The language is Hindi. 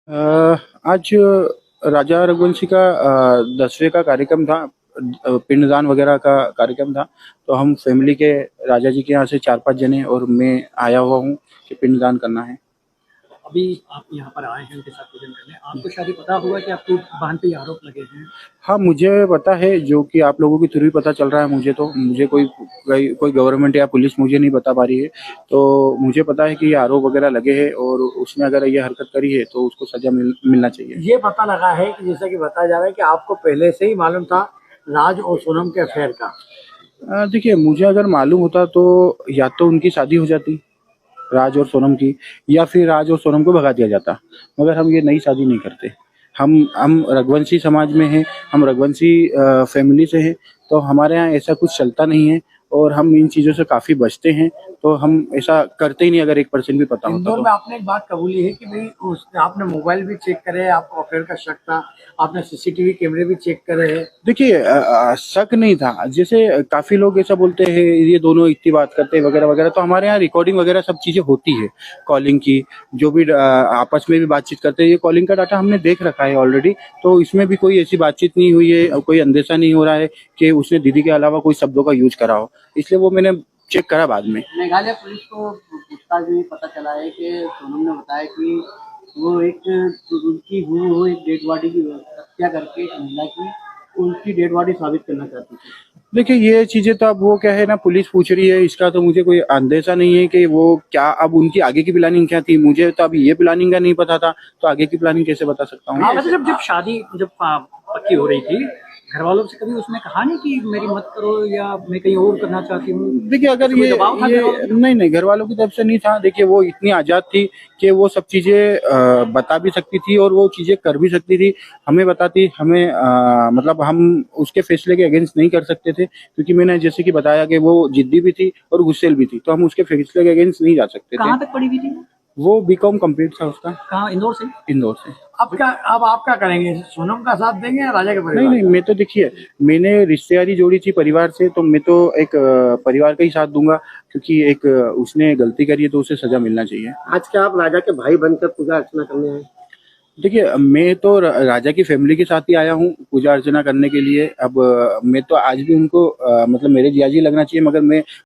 आज राजा रघुवंशी का 10वें का कार्यक्रम था। पिंडदान वगैरह का कार्यक्रम था। तो हम फैमिली के राजा जी के यहाँ से 4-5 जने और मैं आया हुआ हूँ कि पिंडदान करना है। अभी आप यहाँ पर आए हैं उनके साथ पूजन करने। आपको शायद पता होगा कि आपकी बहन पे ये आरोप लगे हैं। हाँ, मुझे पता है, जो कि आप लोगों के थ्रू ही पता चल रहा है मुझे तो। मुझे कोई गवर्नमेंट या पुलिस मुझे नहीं बता पा रही है। तो मुझे पता है कि ये आरोप वगैरह लगे हैं और उसने अगर ये हरकत करी है तो उसको सज़ा मिलना चाहिए। ये पता लगा है कि जैसा कि बताया जा रहा है कि आपको पहले से ही मालूम था राज और सोनम के अफेयर का। देखिए, मुझे अगर मालूम होता तो या तो उनकी शादी हो जाती, राज और सोनम की, या फिर राज और सोनम को भगा दिया जाता। मगर हम ये नई शादी नहीं करते। हम रघुवंशी समाज में हैं, हम रघुवंशी फैमिली से हैं, तो हमारे यहाँ ऐसा कुछ चलता नहीं है और हम इन चीज़ों से काफ़ी बचते हैं। तो हम ऐसा करते ही नहीं अगर 1% भी पता होता इंदौर तो। में आपने एक बात कबूली है कि भाई उस आपने मोबाइल भी चेक करे, आपको अफेयर का शक था, आपने सीसीटीवी कैमरे भी चेक करे हैं। देखिए, शक नहीं था। जैसे काफ़ी लोग ऐसा बोलते हैं ये दोनों इतनी बात करते हैं वगैरह वगैरह, तो हमारे यहाँ रिकॉर्डिंग वगैरह सब चीज़ें होती है। कॉलिंग की जो भी आपस में भी बातचीत करते हैं, ये कॉलिंग का डाटा हमने देख रखा है ऑलरेडी। तो इसमें भी कोई ऐसी बातचीत नहीं हुई है और कोई अंदेशा नहीं हो रहा है कि उसने दीदी के अलावा कोई शब्दों का यूज करा हो। इसलिए वो मैंने चेक करा बाद में। मेघालय पुलिस को पूछताछ में पता चला है कि सोनम ने बताया कि वो एक उनकी हुई वो एक डेड बॉडी की हत्या करके एक महिला की उनकी डेड बॉडी साबित करना चाहती थी। देखिए, ये चीज़ें तो अब वो क्या है ना, पुलिस पूछ रही है, इसका तो मुझे कोई अंदेशा नहीं है कि वो क्या, अब उनकी आगे की प्लानिंग क्या थी। मुझे तो अभी ये प्लानिंग का नहीं पता था, तो आगे की प्लानिंग कैसे बता सकता हूँ। वैसे जब जब शादी जब पक्की हो रही थी, घर वालों से कभी उसने कहा नहीं कि मेरी मत करो या मैं कहीं और करना चाहती हूँ? देखिए, अगर कोई दबाव था घर वालों की तरफ? नहीं घर वालों की तरफ से नहीं था। देखिए, वो इतनी आज़ाद थी कि वो सब चीज़ें बता भी सकती थी और वो चीज़ें कर भी सकती थी। हमें बताती, हमें मतलब हम उसके फैसले के अगेंस्ट नहीं कर सकते थे, क्योंकि मैंने जैसे कि बताया कि वो जिद्दी भी थी और गुस्सैल भी थी, तो हम उसके फैसले के अगेंस्ट नहीं जा सकते थे। कहाँ तक पढ़ी हुई थी? वो बीकॉम कंप्लीट था उसका, कहाँ, इंदौर से? इंदौर से। अब आप क्या करेंगे? सोनम का साथ देंगे या राजा के नहीं परिवार नहीं, का? मैं तो देखिए, मैंने रिश्तेदारी जोड़ी थी परिवार से, तो मैं तो एक परिवार का ही साथ दूंगा, क्योंकि एक उसने गलती करी है तो उसे सजा मिलना चाहिए। आज क्या आप राजा के भाई बनकर पूजा अर्चना करने आए? देखिए, मैं तो राजा की फैमिली के साथ ही आया हूँ पूजा अर्चना करने के लिए। अब मैं तो आज भी उनको मतलब मेरे जियाजी लगना चाहिए, मगर मैं